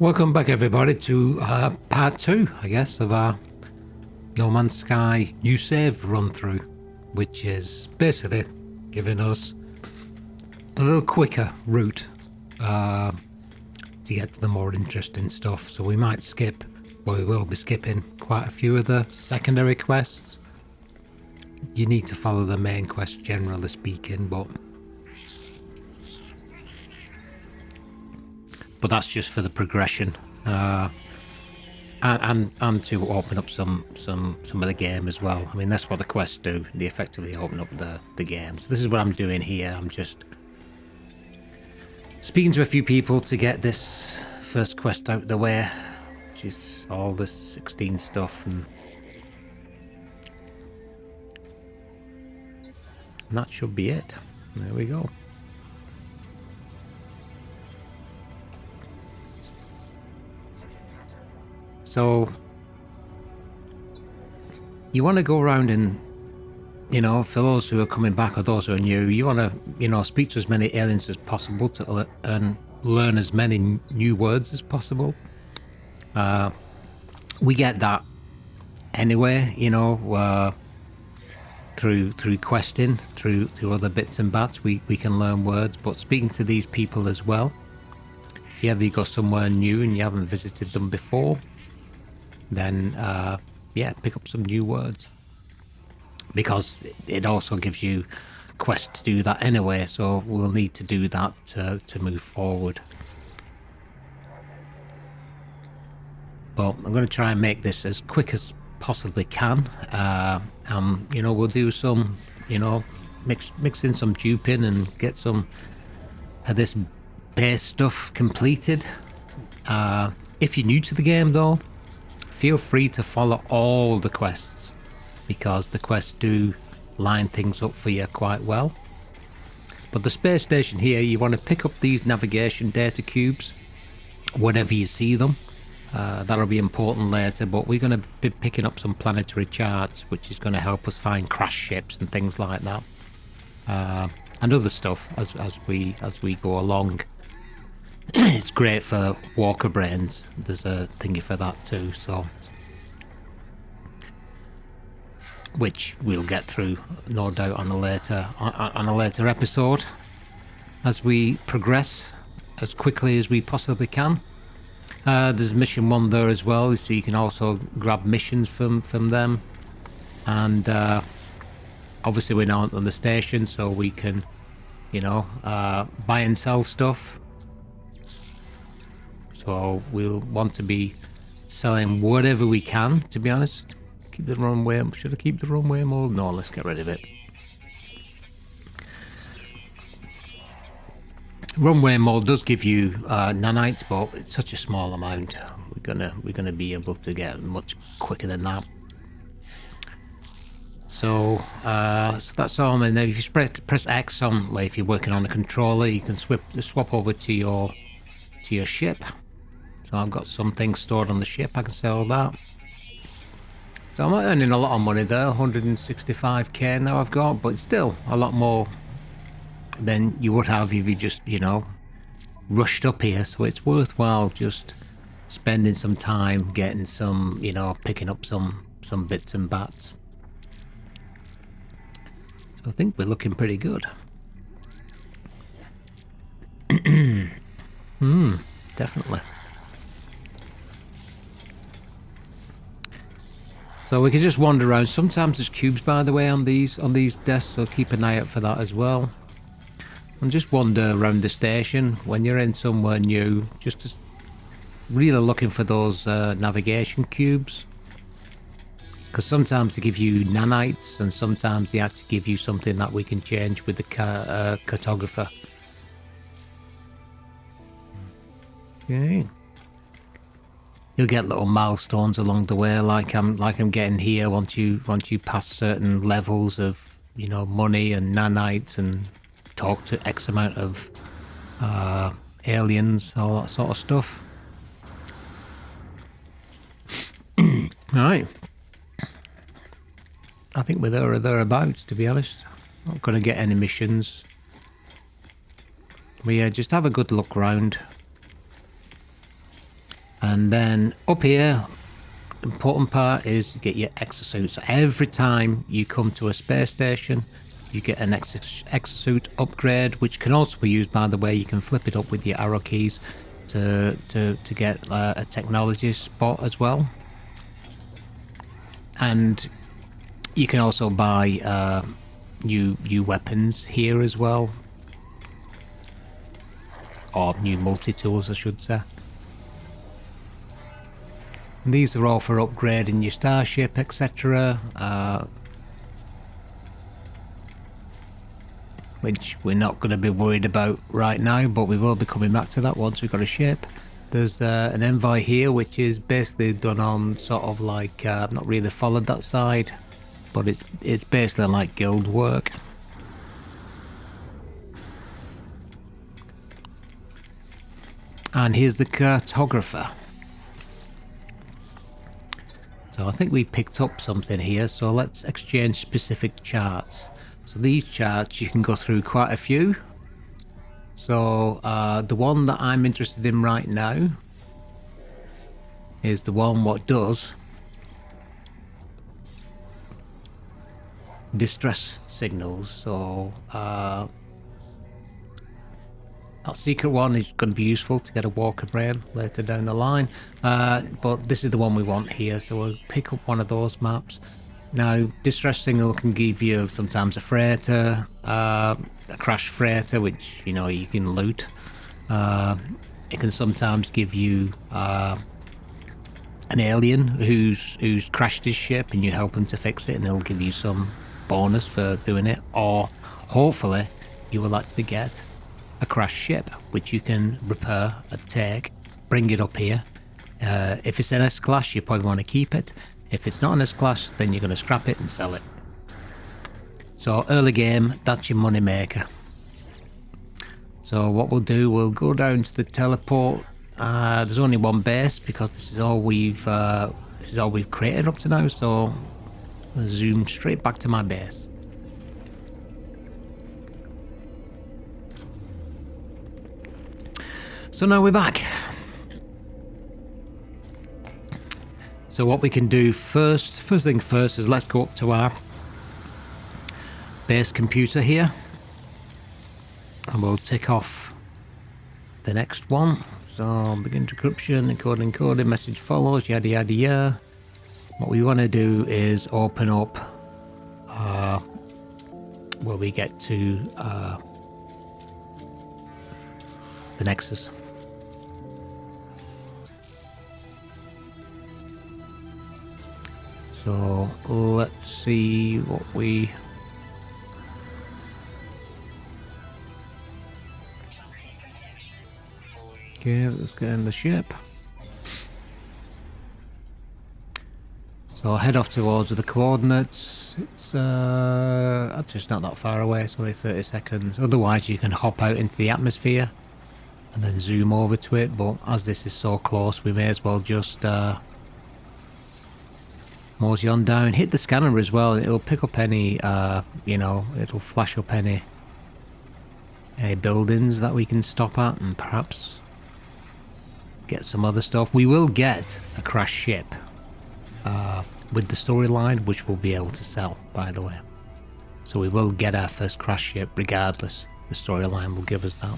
Welcome back everybody to part 2, I guess, of our No Man's Sky new save run through, which is basically giving us a little quicker route to get to the more interesting stuff. So we might skip, well, we will be skipping quite a few of the secondary quests. You need to follow the main quest generally speaking, but that's just for the progression, and to open up some of the game as well. I mean, that's what the quests do. They effectively open up the game. So this is what I'm doing here. I'm just speaking to a few people to get this first quest out of the way, which is all this 16 stuff, and that should be it. There we go. So you want to go around and, you know, for those who are coming back or those who are new, you want to, you know, speak to as many aliens as possible to and learn as many new words as possible. We get that anyway, you know, through questing, through other bits and bats, we can learn words. But speaking to these people as well, if you ever go somewhere new and you haven't visited them before, then yeah, pick up some new words, because it also gives you quests to do that anyway, so we'll need to do that to move forward. But I'm going to try and make this as quick as possibly can. You know, we'll do some, you know, mix in some duping and get some of this base stuff completed. If you're new to the game though, feel free to follow all the quests, because the quests do line things up for you quite well. But the space station here, you want to pick up these navigation data cubes whenever you see them. That'll be important later, but we're going to be picking up some planetary charts, which is going to help us find crash ships and things like that, and other stuff as we go along. It's great for walker brains. There's a thingy for that too, so which we'll get through, no doubt, on a later episode as we progress as quickly as we possibly can. There's mission 1 there as well, so you can also grab missions from them, and obviously we're now on the station, so we can, you know, buy and sell stuff. So we'll want to be selling whatever we can, to be honest. Keep the runway. Should I keep the runway mode? No, let's get rid of it. Runway mode does give you nanites, but it's such a small amount. We're gonna be able to get much quicker than that. So that's all. And then if you press X on, like if you're working on a controller, you can swap over to your ship. So I've got some things stored on the ship, I can sell that. So I'm earning a lot of money there, 165k now I've got, but it's still a lot more than you would have if you just, you know, rushed up here. So it's worthwhile just spending some time getting some, you know, picking up some bits and bats. So I think we're looking pretty good. Definitely. So we can just wander around. Sometimes there's cubes, by the way, on these desks, so keep an eye out for that as well. And just wander around the station when you're in somewhere new, just to really looking for those navigation cubes, because sometimes they give you nanites, and sometimes they actually give you something that we can change with the cartographer. Okay. You'll get little milestones along the way, like I'm getting here. Once you pass certain levels of, you know, money and nanites, and talk to X amount of aliens, all that sort of stuff. Right. I think we're there or thereabouts, to be honest. Not going to get any missions. But yeah, just have a good look round. And then up here, important part is to get your exosuit. So every time you come to a space station, you get an exosuit upgrade, which can also be used, by the way. You can flip it up with your arrow keys to get a technology spot as well. And you can also buy new weapons here as well, or new multi-tools, I should say. And these are all for upgrading your starship, etc. Which we're not going to be worried about right now, but we will be coming back to that once we've got a ship. There's an envoy here, which is basically done on sort of like, I've not really followed that side, but it's basically like guild work. And here's the cartographer. So I think we picked up something here, so let's exchange specific charts. So these charts, you can go through quite a few. So the one that I'm interested in right now is the one what does distress signals. So that secret one is going to be useful to get a walker brain later down the line, but this is the one we want here, so we'll pick up one of those maps. Now, distress signal can give you sometimes a freighter, a crashed freighter, which, you know, you can loot. It can sometimes give you an alien who's crashed his ship, and you help him to fix it, and they'll give you some bonus for doing it. Or hopefully you will actually get a crashed ship, which you can repair and take, bring it up here. If it's an S-Class, you probably want to keep it. If it's not an S-Class, then you're going to scrap it and sell it. So early game, that's your money maker. So what we'll do, we'll go down to the teleport. There's only one base because this is all we've created up to now. So we'll zoom straight back to my base. So now we're back. So what we can do first thing first is let's go up to our base computer here. And we'll tick off the next one. So begin decryption, encoding, message follows, yada yada yada. What we want to do is open up where we get to the Nexus. So let's see what we... Okay, let's get in the ship. So I'll head off towards the coordinates. It's actually it's not that far away, it's only 30 seconds. Otherwise you can hop out into the atmosphere and then zoom over to it, but as this is so close we may as well just mosey on down. Hit the scanner as well, it'll pick up any, you know, it'll flash up any buildings that we can stop at and perhaps get some other stuff. We will get a crashed ship with the storyline, which we'll be able to sell, by the way. So we will get our first crashed ship regardless. The storyline will give us that.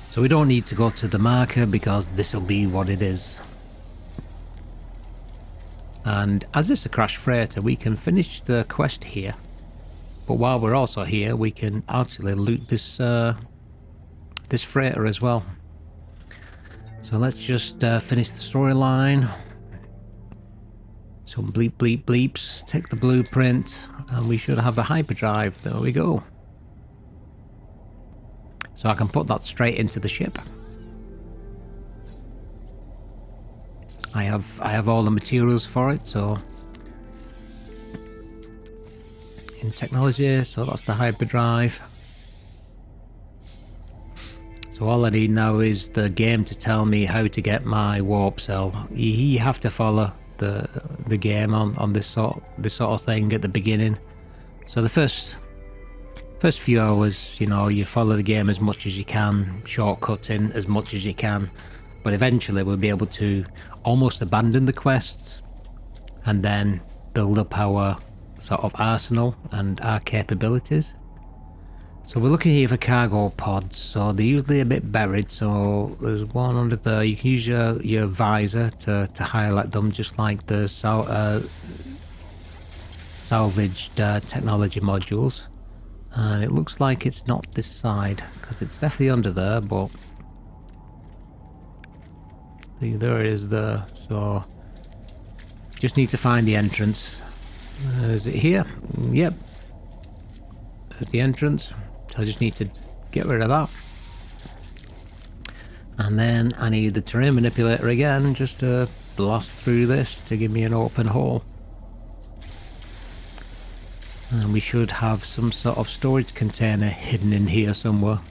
So we don't need to go to the marker because this will be what it is. And as it's a crashed freighter, we can finish the quest here. But while we're also here, we can actually loot this this freighter as well. So let's just finish the storyline. Some bleep bleep bleeps. Take the blueprint, and we should have a hyperdrive. There we go. So I can put that straight into the ship. I have all the materials for it, so in technology, so that's the hyperdrive. So all I need now is the game to tell me how to get my warp cell. You have to follow the game on this sort of thing at the beginning. So the first First few hours, you know, you follow the game as much as you can, shortcutting as much as you can, but eventually we'll be able to almost abandon the quests and then build up our sort of arsenal and our capabilities. So we're looking here for cargo pods, so they're usually a bit buried, so there's one under there. You can use your visor to highlight them, just like the salvaged technology modules. And it looks like it's not this side, because it's definitely under there, but there it is there. So just need to find the entrance. Is it here? Yep. There's the entrance. So I just need to get rid of that. And then I need the terrain manipulator again, just to blast through this to give me an open hole. And we should have some sort of storage container hidden in here somewhere.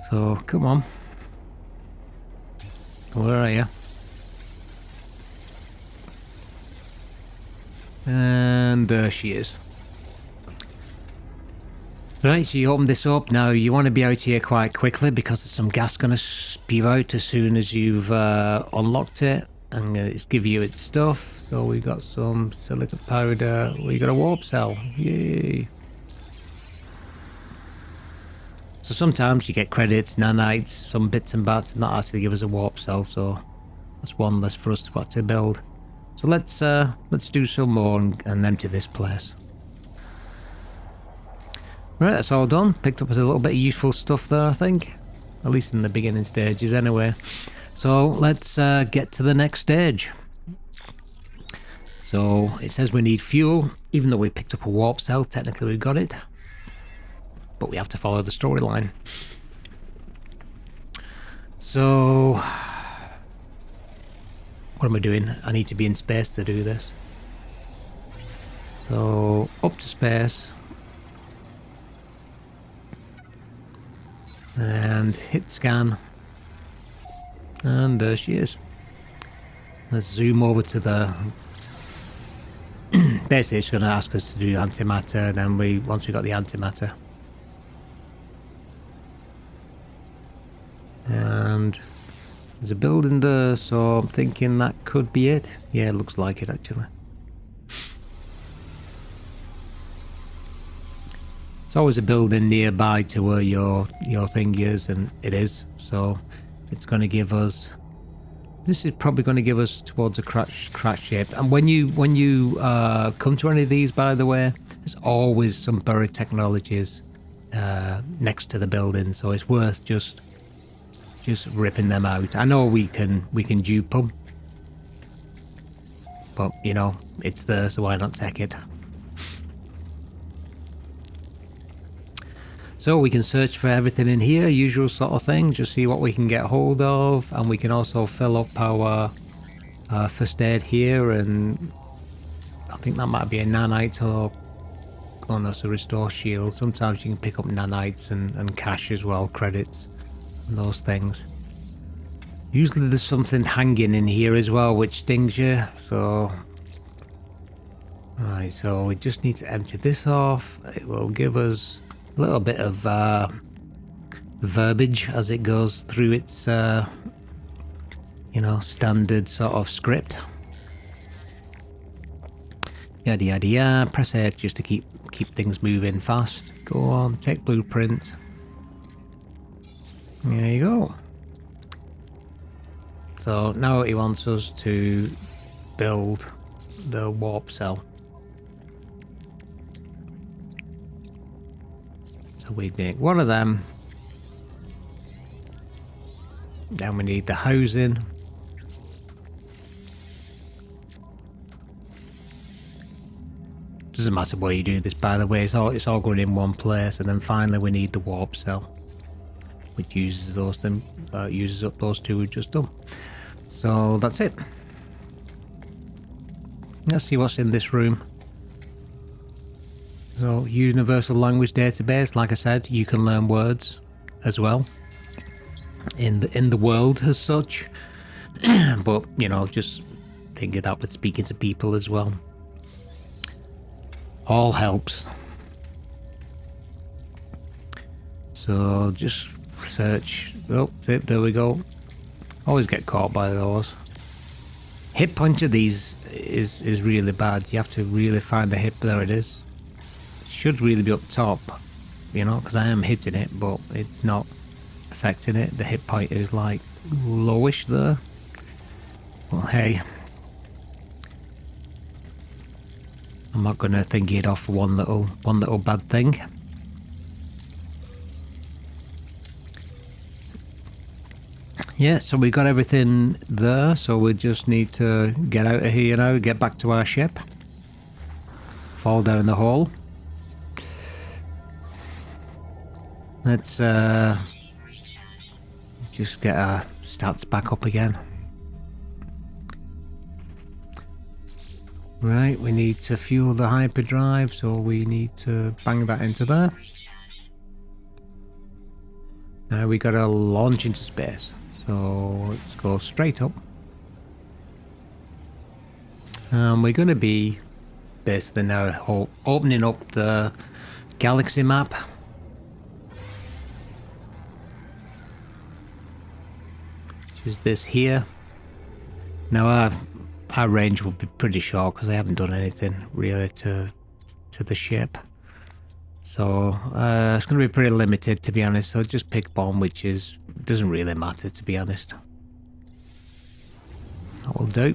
So come on. Where are you? And there she is. Right, so you open this up. Now you want to be out here quite quickly because there's some gas going to spew out as soon as you've unlocked it. And it's give you its stuff. So we got some silica powder. We got a warp cell. Yay. So sometimes you get credits, nanites, some bits and bats, and that actually give us a warp cell. So that's one less for us to build. So let's do some more and empty this place. Right, that's all done. Picked up a little bit of useful stuff there, I think. At least in the beginning stages anyway. So let's get to the next stage. So it says we need fuel. Even though we picked up a warp cell, technically we've got it. But we have to follow the storyline. So what am I doing? I need to be in space to do this. So up to space. And hit scan. And there she is. Let's zoom over to the... Basically it's going to ask us to do antimatter, then once we got the antimatter. And there's a building there, so I'm thinking that could be it. Yeah, it looks like it actually. It's always a building nearby to where your thing is, and it is. So it's going to give us... This is probably going to give us towards a crash shape. And when you come to any of these, by the way, there's always some buried technologies next to the building, so it's worth just ripping them out. I know we can dupe them, but you know it's there, so why not take it? So we can search for everything in here, usual sort of thing, just see what we can get hold of, and we can also fill up our first aid here, and I think that might be a nanite or... Oh no, it's a restore shield. Sometimes you can pick up nanites and cash as well, credits, and those things. Usually there's something hanging in here as well which stings you, so... Right, so we just need to empty this off. It will give us a little bit of verbiage as it goes through its you know, standard sort of script. Yada yada yada. Press A just to keep things moving fast. Go on, take blueprint. There you go. So now he wants us to build the warp cell. We make one of them. Then we need the housing. Doesn't matter where you do this, by the way. It's all going in one place, and then finally we need the warp cell, which uses uses up those two we've just done. So that's it. Let's see what's in this room. So, universal language database, like I said, you can learn words as well in the world as such. But, you know, just think it up with speaking to people as well. All helps. So just search. Oh, there we go. Always get caught by those. Hit point of these is really bad. You have to really find the hit. There it is. It should really be up top, you know, because I am hitting it, but it's not affecting it. The hit point is like lowish there. Well, hey, I'm not gonna think it off for one little bad thing. Yeah, so we got everything there, so we just need to get out of here now, get back to our ship. Fall down the hole. Let's just get our stats back up again. Right, we need to fuel the hyperdrive, so we need to bang that into there. Now we gotta launch into space. So let's go straight up. We're going to be basically now opening up the galaxy map. Which is this here. Now our range will be pretty short because I haven't done anything really to the ship. So it's going to be pretty limited, to be honest. So just pick bomb, which doesn't really matter, to be honest. That will do.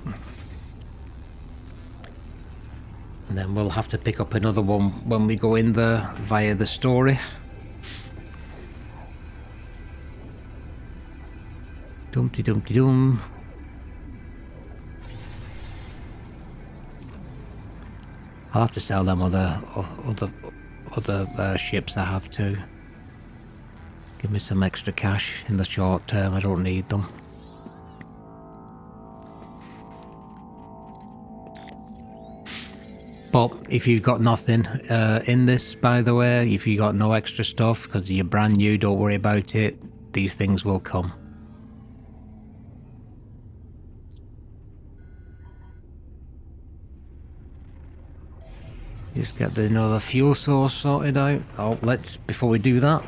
And then we'll have to pick up another one when we go in there via the story. Dumpty dumpty dum. I'll have to sell them other ships I have to give me some extra cash in the short term. I don't need them. But if you've got nothing in this, by the way, if you got no extra stuff because you're brand new, don't worry about it. These things will come. Just get another fuel source sorted out. Oh, before we do that,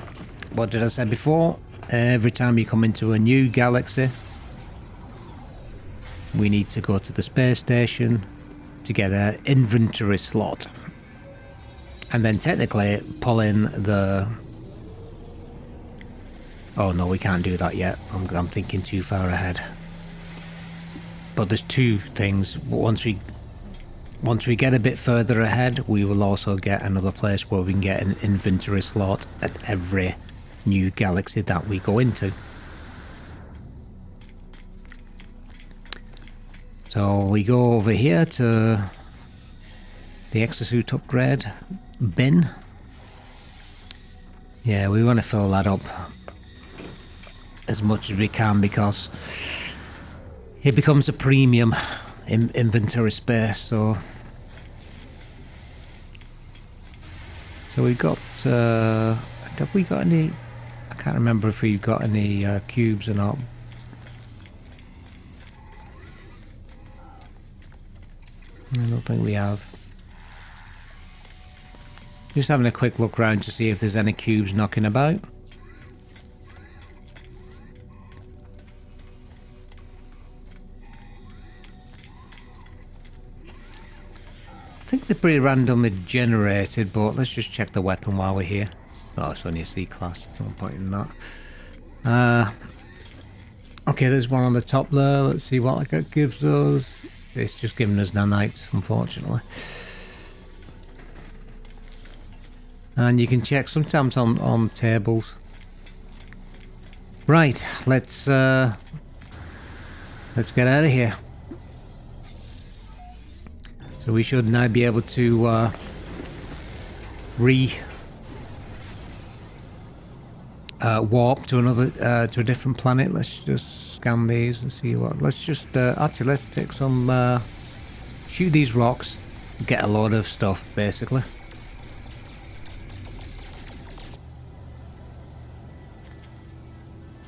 what did I say before? Every time you come into a new galaxy, we need to go to the space station to get an inventory slot. And then technically pull in the... Oh no, we can't do that yet. I'm thinking too far ahead. But there's two things. Once we get a bit further ahead, we will also get another place where we can get an inventory slot at every new galaxy that we go into. So we go over here to the exosuit upgrade bin. Yeah, we want to fill that up as much as we can because it becomes a premium inventory space. So we've got have we got any? I can't remember if we've got any cubes or not. I don't think we have. Just having a quick look around to see if there's any cubes knocking about. I think they're pretty randomly generated, but let's just check the weapon while we're here. Oh, it's only a C-class, no point in that. Okay, there's one on the top there. Let's see what that gives us. It's just giving us nanites, unfortunately. And you can check sometimes on tables. Right, let's get out of here. So we should now be able to warp to another to a different planet. Let's just scan these and see what. Let's just actually let's take some shoot these rocks, get a load of stuff basically.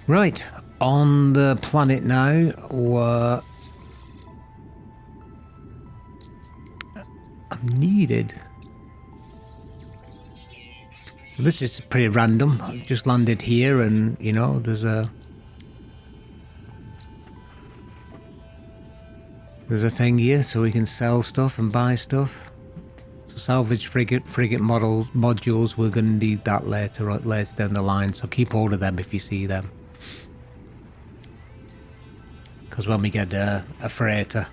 Right, on the planet now, I'm needed. This is pretty random. I've just landed here and, you know, there's a thing here so we can sell stuff and buy stuff. So salvage frigate modules, we're going to need that later down the line, so keep hold of them if you see them. Because when we get a freighter,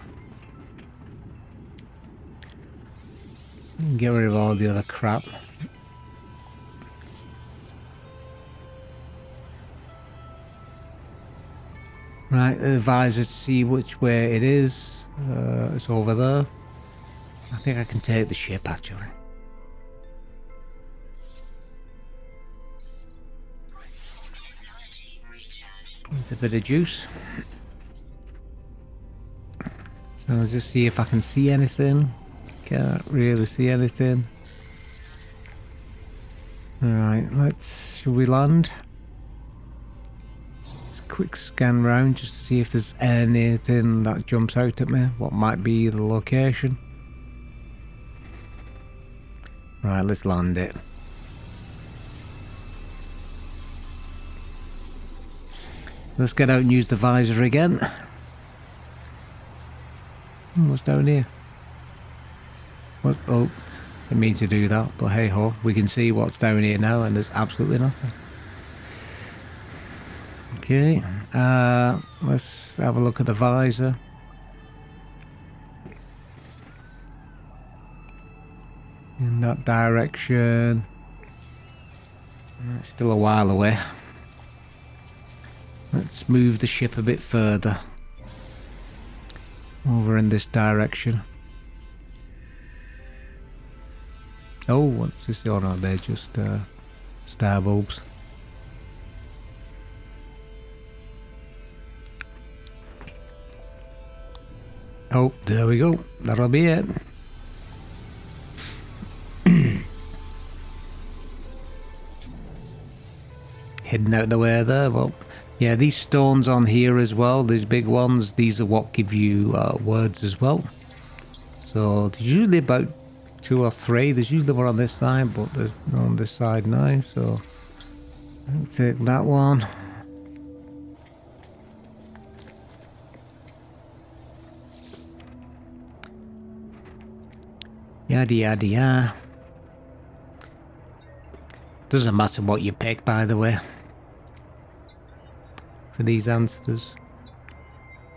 get rid of all the other crap. Right, the visor to see which way it is. It's over there. I think I can take the ship actually. It's a bit of juice. So I'll just see if I can see anything. Can't really see anything. Alright, should we land? Quick scan round just to see if there's anything that jumps out at me. What might be the location? Right, let's land it. Let's get out and use the visor again. What's down here? What? Oh, didn't mean to do that, but hey ho, we can see what's down here now and there's absolutely nothing. Okay, let's have a look at the visor. In that direction. It's still a while away. Let's move the ship a bit further. Over in this direction. Oh, what's this? Oh no, they're just star bulbs. Oh, there we go. That'll be it. Hidden out the way there. Well, yeah, these stones on here as well, these big ones, these are what give you words as well. So there's usually about 2 or 3. There's usually one on this side, but there's none on this side now. So I'll take that one. Yada yada yada. Doesn't matter what you pick, by the way, for these answers.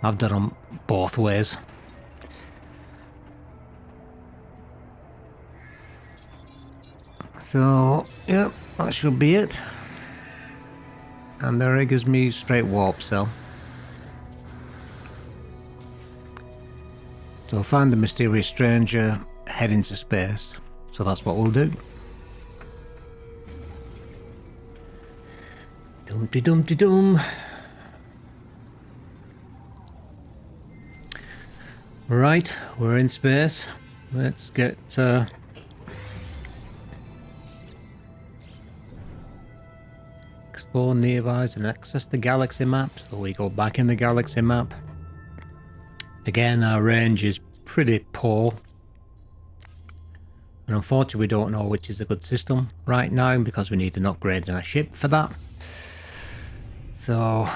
I've done them both ways. So, yep, that should be it. And there it gives me straight warp cell. So find the mysterious stranger, head into space. So that's what we'll do. Dumpty dumpty dum. Right, we're in space. Let's get explore nearbys and access the galaxy map. So we go back in the galaxy map. Again, our range is pretty poor. And unfortunately we don't know which is a good system right now because we need an upgrade in our ship for that. So,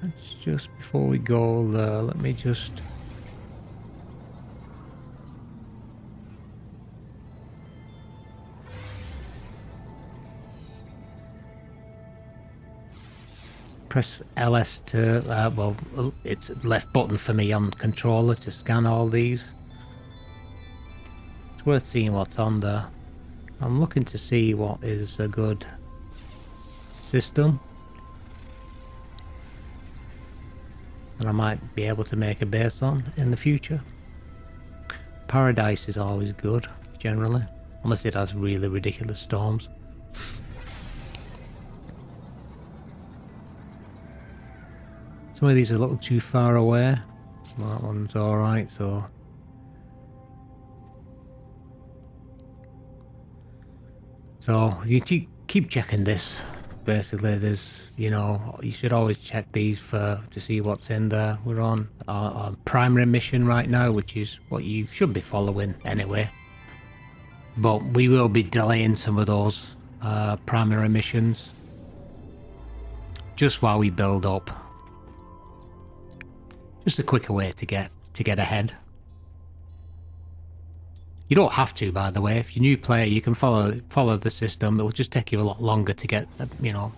let's just, before we go there, let me just... press LS to, well, it's left button for me on controller to scan all these. It's worth seeing what's on there. I'm looking to see what is a good system. And I might be able to make a base on in the future. Paradise is always good, generally. Unless it has really ridiculous storms. Some of these are a little too far away. Well, that one's alright, so... So, you keep checking this. Basically, there's, you know, you should always check these to see what's in there. We're on our primary mission right now, which is what you should be following anyway. But we will be delaying some of those primary missions just while we build up. Just a quicker way to get ahead. You don't have to, by the way. If you're a new player, you can follow the system. It will just take you a lot longer to get, you know,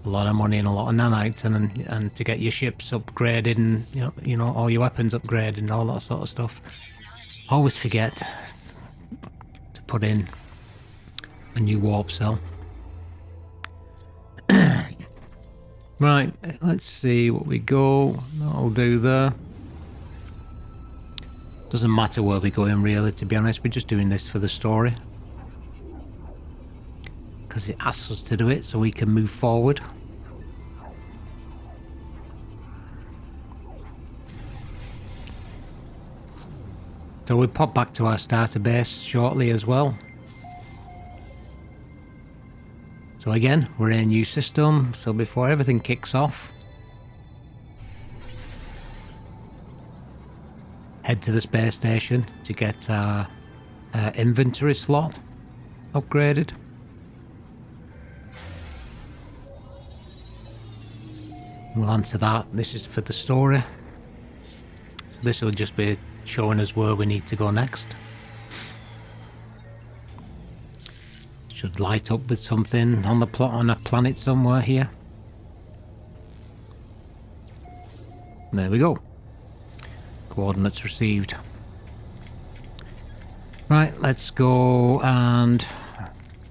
a lot of money and a lot of nanites, and to get your ships upgraded and you know all your weapons upgraded and all that sort of stuff. Always forget to put in a new warp cell. Right, let's see what we go. That'll do there. Doesn't matter where we go in, really, to be honest. We're just doing this for the story. Because it asks us to do it so we can move forward. So we'll pop back to our starter base shortly as well. So again, we're in a new system, so before everything kicks off, head to the space station to get our inventory slot upgraded. We'll answer that. This is for the story. So this will just be showing us where we need to go next. Should light up with something on the plot on a planet somewhere here. There we go. Coordinates received. Right, let's go and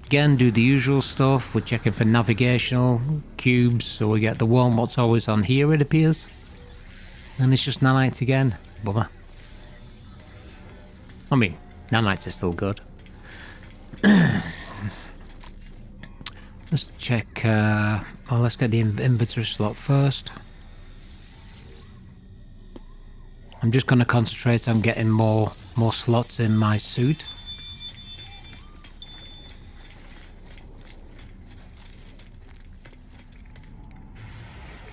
again do the usual stuff. We're checking for navigational cubes, so we get the one what's always on here, it appears. And it's just nanites again. Bummer. I mean, nanites are still good. Let's check, well, let's get the inventory slot first. I'm just going to concentrate on getting more slots in my suit.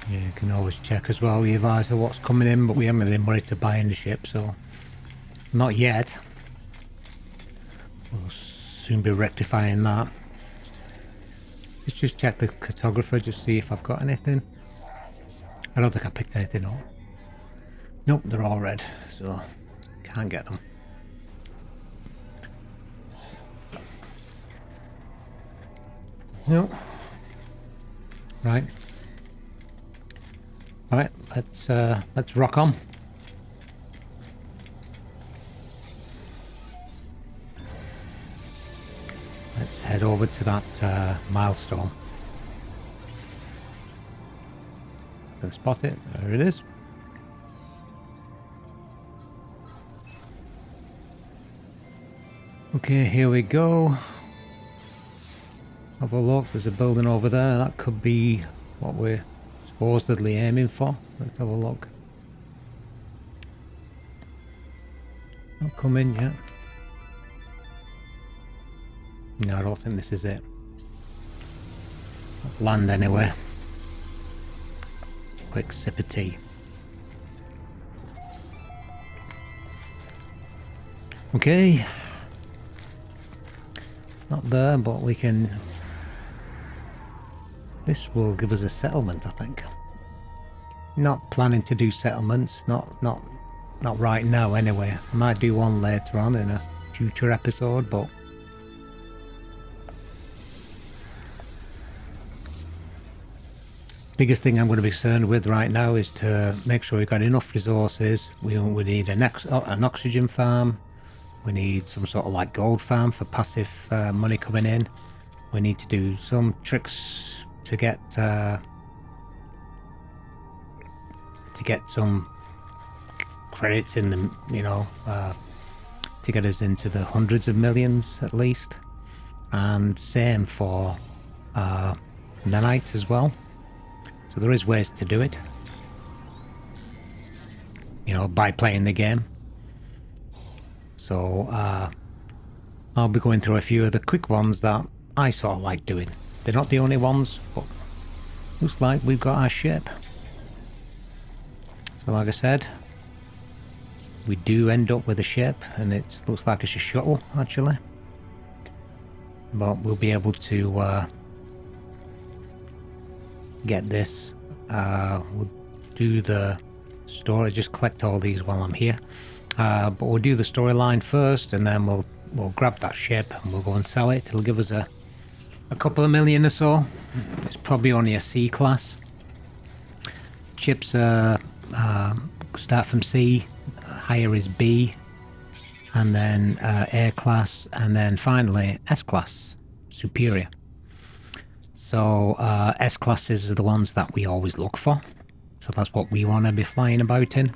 Yeah, you can always check as well, the advisor, what's coming in, but we haven't any money to buy in the ship, so not yet. We'll soon be rectifying that. Let's just check the cartographer, just see if I've got anything. I don't think I picked anything up. Nope, they're all red, so can't get them. Nope. Right. Alright, let's rock on. Let's head over to that milestone. Can spot it. There it is. Okay, here we go. Have a look. There's a building over there. That could be what we're supposedly aiming for. Let's have a look. Not come in yet. No, I don't think this is it. Let's land anyway. Quick sip of tea. Okay. Not there, but we can... This will give us a settlement, I think. Not planning to do settlements, not right now anyway. I might do one later on in a future episode, but... Biggest thing I'm going to be concerned with right now is to make sure we've got enough resources. We need an oxygen farm. We need some sort of like gold farm for passive money coming in. We need to do some tricks to get some credits in the, you know, to get us into the hundreds of millions at least. And same for nanites as well. So there is ways to do it, you know, by playing the game. So I'll be going through a few of the quick ones that I sort of like doing. They're not the only ones, but looks like we've got our ship. So like I said, we do end up with a ship, and it looks like it's a shuttle actually. but we'll be able to get this. We'll do the story, just collect all these while I'm here. But we'll do the storyline first, and then we'll grab that ship and we'll go and sell it. It'll give us a couple of million or so. It's probably only a C class. Ships start from C, higher is B, and then A class, and then finally S class, superior. So S classes are the ones that we always look for. So that's what we want to be flying about in.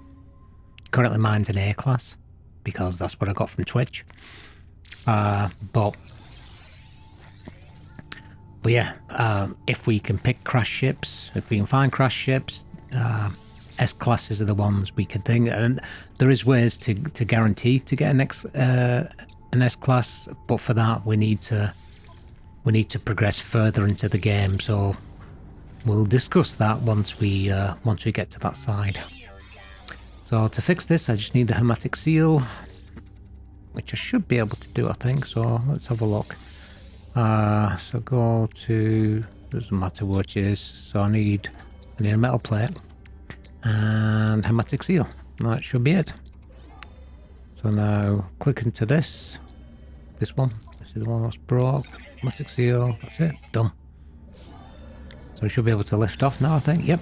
Currently mine's an A class, because that's what I got from Twitch. But yeah, if we can pick crash ships, if we can find crash ships, S classes are the ones we could think. And there is ways to guarantee to get an S class, but for that we need to progress further into the game. So we'll discuss that once we get to that side. So to fix this, I just need the hermetic seal, which I should be able to do, I think. So let's have a look. So go to, doesn't matter which it is. So I need a metal plate and hermetic seal. That should be it. So now click into this one. This is the one that's broke. Hermetic seal. That's it. Done. So we should be able to lift off now, I think. Yep.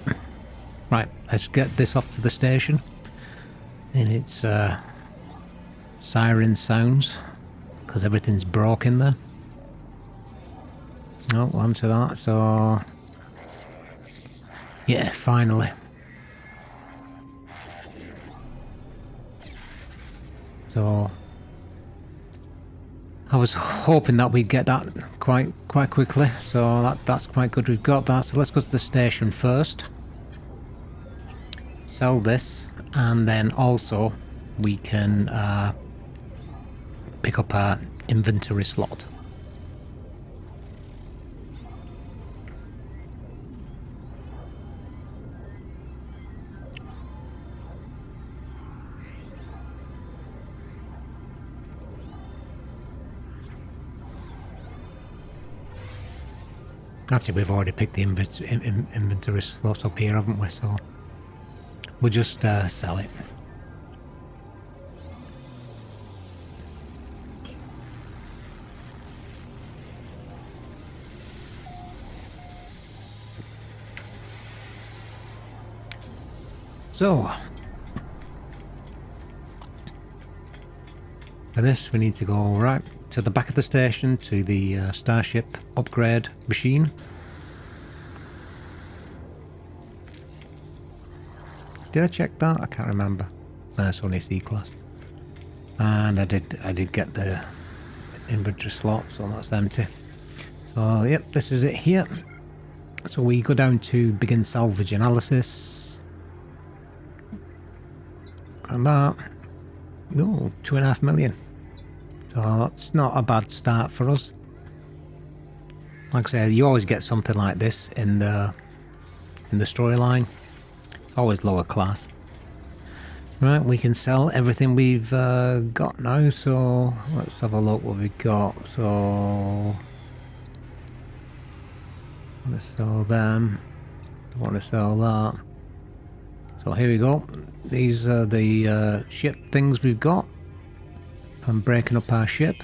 Right. Let's get this off to the station. And it's siren sounds because everything's broke in there. Oh, onto that. So yeah, finally. So I was hoping that we'd get that quite quickly. So that's quite good. We've got that. So let's go to the station first. Sell this, and then also we can pick up our inventory slot. Actually, we've already picked the inventory slot up here, haven't we? So we'll just sell it. So for this, we need to go right to the back of the station to the starship upgrade machine. Did I check that? I can't remember. It's only C class. And I did get the inventory slot, so that's empty. So yep, this is it here. So we go down to begin salvage analysis. And that. No, 2.5 million. So that's not a bad start for us. Like I said, you always get something like this in the storyline. Always lower class. Right, we can sell everything we've got now. So let's have a look what we've got. So I want to sell them. I want to sell that. So here we go. These are the ship things we've got. I'm breaking up our ship.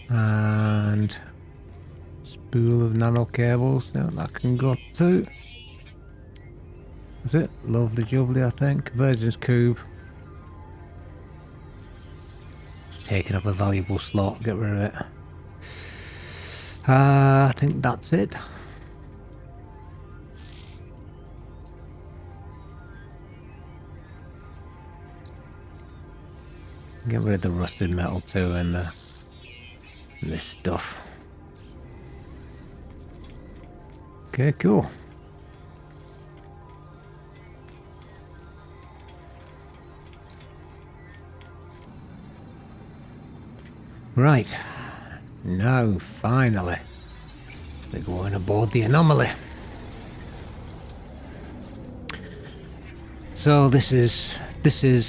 And spool of nano cables. Now that can go too. That's it. Lovely jubbly, I think. Convergence cube. It's taking up a valuable slot. Get rid of it. I think that's it. Get rid of the rusted metal too and this stuff. Okay, cool. Right. Now, finally, we're going aboard the Anomaly. So this is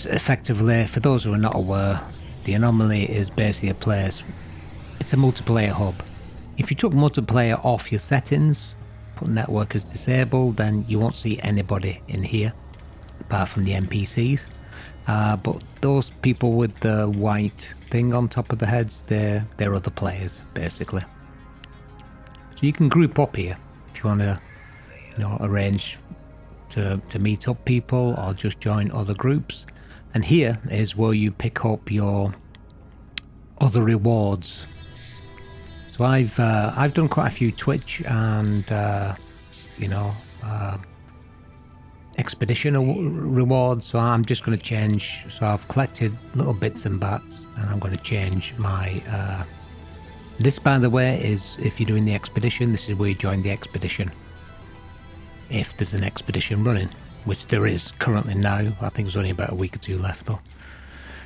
effectively, for those who are not aware, the Anomaly is basically a place it's a multiplayer hub. If you took multiplayer off your settings, put network as disabled, then you won't see anybody in here apart from the NPCs. But those people with the white thing on top of the heads, they're other players basically. So you can group up here if you want to, you know, arrange to meet up people or just join other groups. And here is where you pick up your other rewards. So I've done quite a few Twitch and you know, expedition rewards, so I'm just going to change. So I've collected little bits and bats, and I'm going to change my this, by the way, is if you're doing the expedition, this is where you join the expedition if there's an expedition running, which there is currently now. I think there's only about a week or two left though.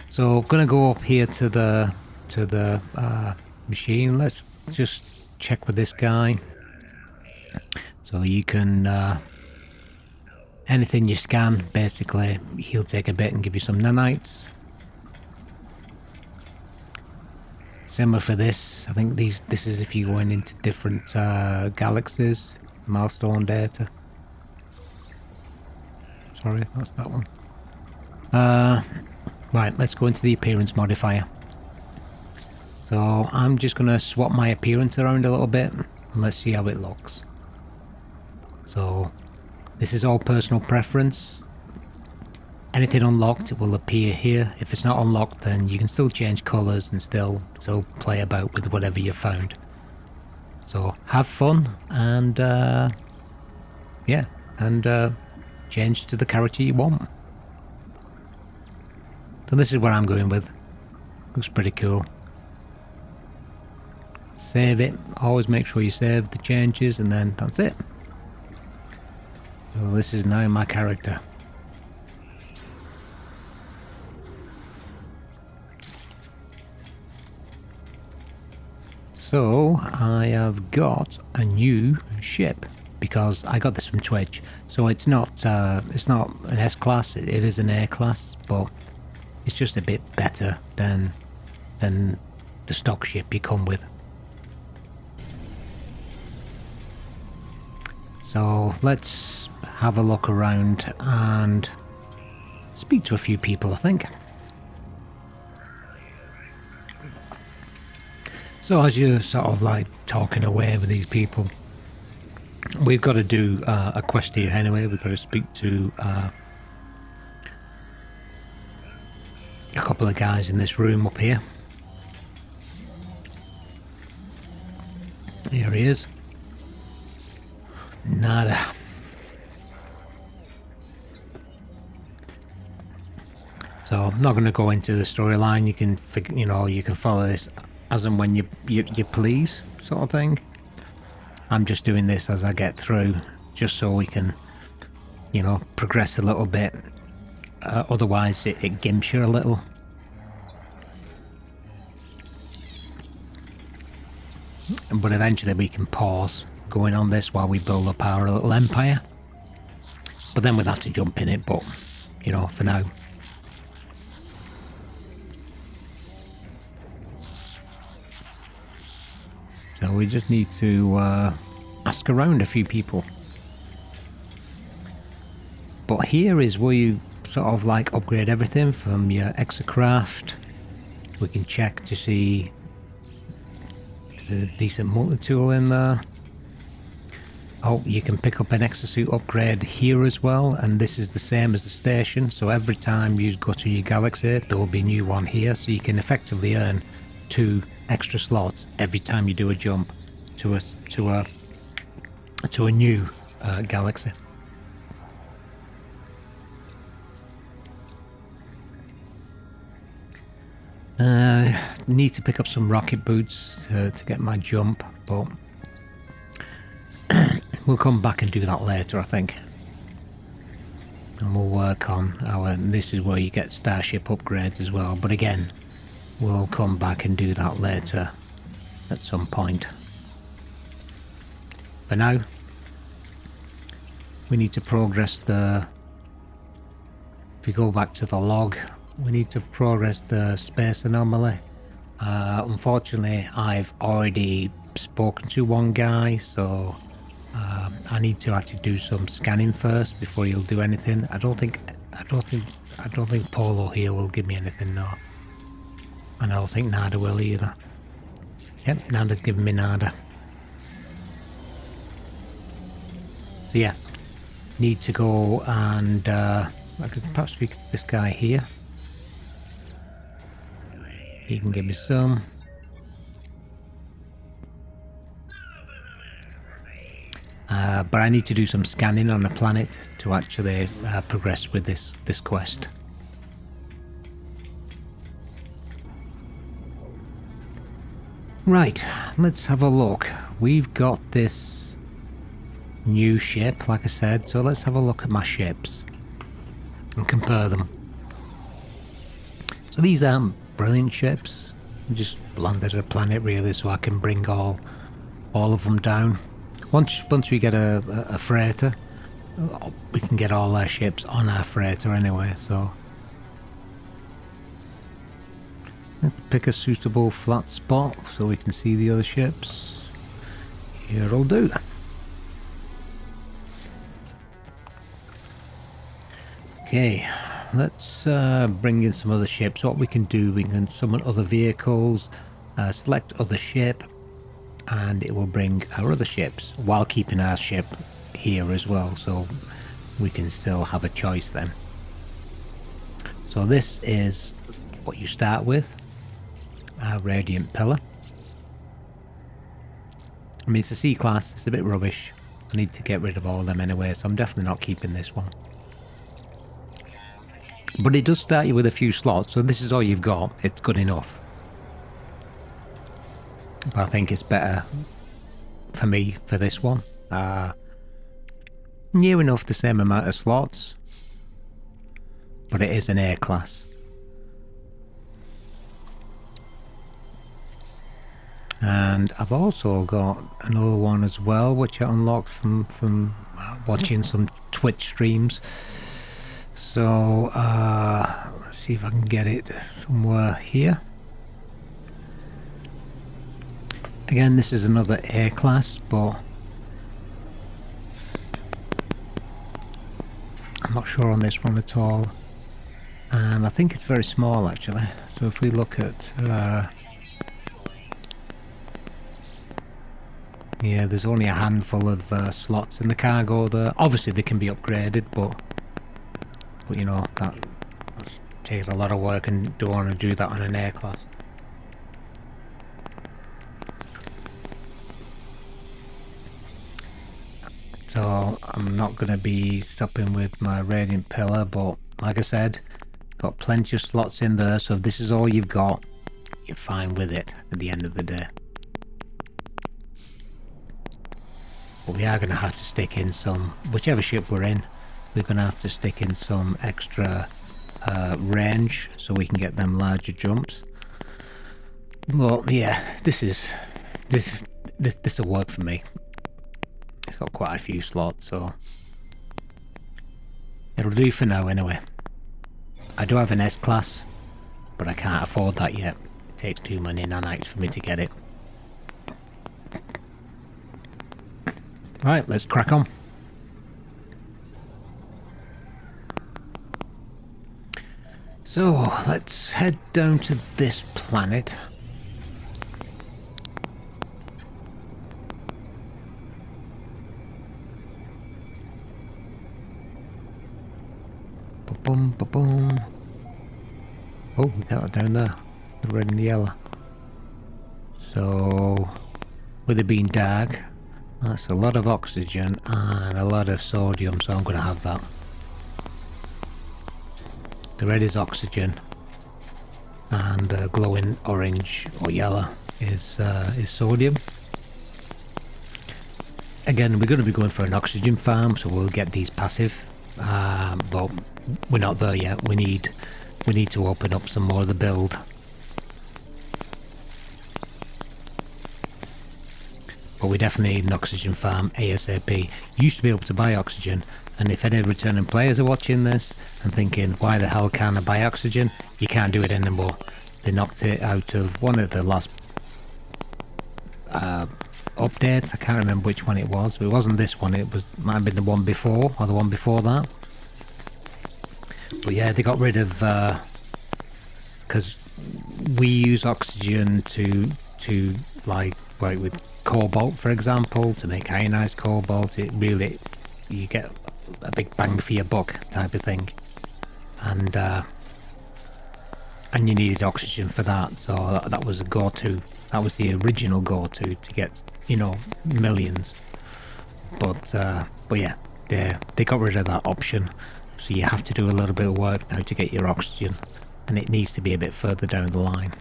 So I'm going to go up here to the machine. Let's just check with this guy. So you can anything you scan, basically he'll take a bit and give you some nanites. Similar for this. I think this is if you're going into different galaxies. Milestone data. Sorry, that's that one. Right, let's go into the appearance modifier. So I'm just going to swap my appearance around a little bit and let's see how it looks. So this is all personal preference. Anything unlocked, it will appear here. If it's not unlocked, then you can still change colours and still play about with whatever you found. So have fun and yeah, and change to the character you want. So this is where I'm going with. Looks pretty cool. Save it. Always make sure you save the changes, and then that's it. So this is now my character. So I have got a new ship because I got this from Twitch. So it's not an S class, it is an A class, but it's just a bit better than the stock ship you come with. So let's have a look around and speak to a few people, I think. So as you're sort of like talking away with these people, we've got to do a quest here anyway. We've got to speak to a couple of guys in this room up here. Here he is. Nada. So I'm not going to go into the storyline. You can you can follow this as and when you please, sort of thing. I'm just doing this as I get through, just so we can, you know, progress a little bit. Otherwise, it gimps you a little. But eventually we can pause going on this while we build up our little empire. But then we'll have to jump in it, but, you know, for now. So we just need to ask around a few people. But here is where you sort of like upgrade everything from your exocraft. We can check to see there's a decent multi-tool in there. Oh, you can pick up an exosuit upgrade here as well, and this is the same as the station, so every time you go to your galaxy there will be a new one here, so you can effectively earn 2 extra slots every time you do a jump to a new galaxy. Need to pick up some rocket boots to get my jump, but we'll come back and do that later, I think. And we'll work on our... This is where you get starship upgrades as well, but again, we'll come back and do that later at some point. For now, we need to progress the... If we go back to the log, we need to progress the space anomaly Unfortunately, I've already spoken to one guy, so I need to actually do some scanning first before he'll do anything. I don't think Polo here will give me anything, no. And I don't think Nada will either. Yep, Nada's giving me Nada. So yeah, need to go and I could perhaps speak to this guy here. He can give me some. But I need to do some scanning on the planet to actually progress with this quest. Right, let's have a look. We've got this new ship, like I said, so let's have a look at my ships and compare them. So these aren't brilliant ships. I just landed at a planet really so I can bring all of them down. Once we get a freighter, we can get all our ships on our freighter anyway, so let's pick a suitable flat spot so we can see the other ships. Here'll do. Okay, let's bring in some other ships. What we can do, we can summon other vehicles, select other ship, and it will bring our other ships while keeping our ship here as well, so we can still have a choice then. So this is what you start with, our Radiant Pillar. I mean, it's a C-class, it's a bit rubbish. I need to get rid of all of them anyway, so I'm definitely not keeping this one. But it does start you with a few slots, so this is all you've got, it's good enough. But I think it's better for me for this one. Near enough the same amount of slots, but it is an A class. And I've also got another one as well, which I unlocked from watching some Twitch streams. So let's see if I can get it somewhere here. Again, this is another A class, but I'm not sure on this one at all. And I think it's very small actually. So if we look at yeah, there's only a handful of slots in the cargo there. Obviously they can be upgraded, but you know, that's taking a lot of work and don't want to do that on an A class. So I'm not going to be stopping with my Radiant Pillar, but like I said, got plenty of slots in there, so if this is all you've got, you're fine with it at the end of the day. But we are going to have to stick in some, whichever ship we're in, we're going to have to stick in some extra range so we can get them larger jumps. Well, yeah, this will work for me. It's got quite a few slots, so it'll do for now anyway. I do have an S class, but I can't afford that yet. It takes too many nanites for me to get it. Right, let's crack on. So let's head down to this planet. Ba-boom, ba-boom. Oh, we got it down there. The red and the yellow. So, with it being dark, that's a lot of oxygen and a lot of sodium, so I'm going to have that. The red is oxygen, and the glowing orange or yellow is sodium. Again, we're going to be going for an oxygen farm, so we'll get these passive, but we're not there yet. We need to open up some more of the build. But we definitely need an oxygen farm ASAP. You used to be able to buy oxygen, and if any returning players are watching this and thinking, why the hell can't I buy oxygen? You can't do it anymore. they knocked it out of one of the last updates. I can't remember which one it was, but it wasn't this one. It was, might have been the one before, or the one before that. But yeah, they got rid of, because we use oxygen to like work with cobalt, for example, to make ionized cobalt. It really, you get a big bang for your buck type of thing, and you needed oxygen for that, so that was a go-to. That was the original go-to to get, you know, millions. But yeah, they got rid of that option, so you have to do a little bit of work now to get your oxygen, and it needs to be a bit further down the line.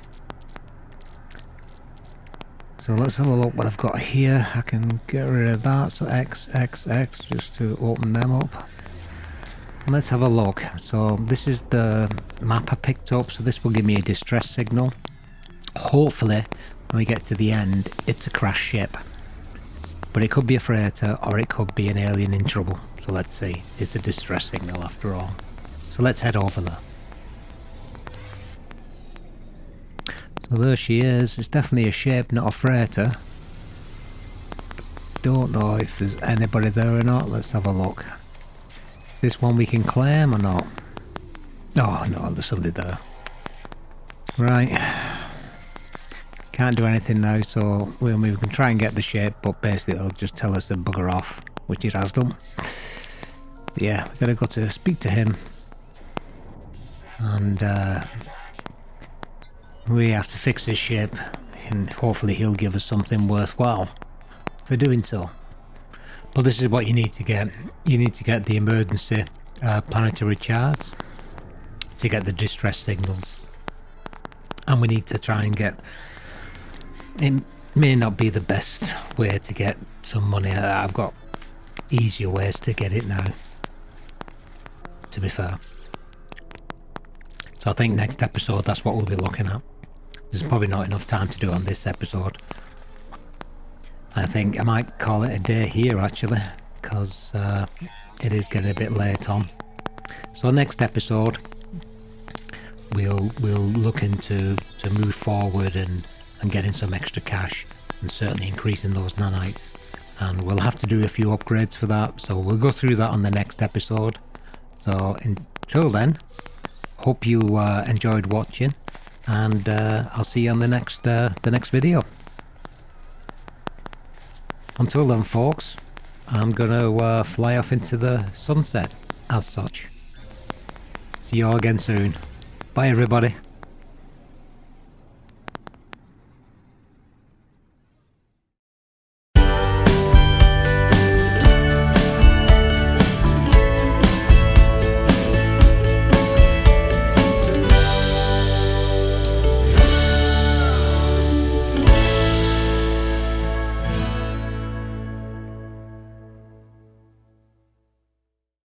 So let's have a look what I've got here. I can get rid of that, so X, X, X, just to open them up. And let's have a look. So this is the map I picked up, so this will give me a distress signal. Hopefully, when we get to the end, it's a crashed ship. But it could be a freighter, or it could be an alien in trouble. So let's see. It's a distress signal after all. So let's head over there. So there she is. It's definitely a ship, not a freighter. Don't know if there's anybody there or not. Let's have a look. This one we can claim or not? Oh no, there's somebody there. Right. Can't do anything now, so we can try and get the ship, but basically it'll just tell us to bugger off, which it has done. Yeah, we gotta go to speak to him. And we have to fix his ship, and hopefully he'll give us something worthwhile for doing so. But this is what you need to get. You need to get the emergency planetary charts to get the distress signals. And we need to try and get... It may not be the best way to get some money. I've got easier ways to get it now, to be fair. So I think next episode, that's what we'll be looking at. There's probably not enough time to do on this episode. I think I might call it a day here, actually, because it is getting a bit late on. So next episode, we'll look into to move forward and getting some extra cash, and certainly increasing those nanites. And we'll have to do a few upgrades for that, so we'll go through that on the next episode. So until then, hope you enjoyed watching, and I'll see you on the next video. Until then, folks, I'm gonna fly off into the sunset as such. See you all again soon. Bye everybody.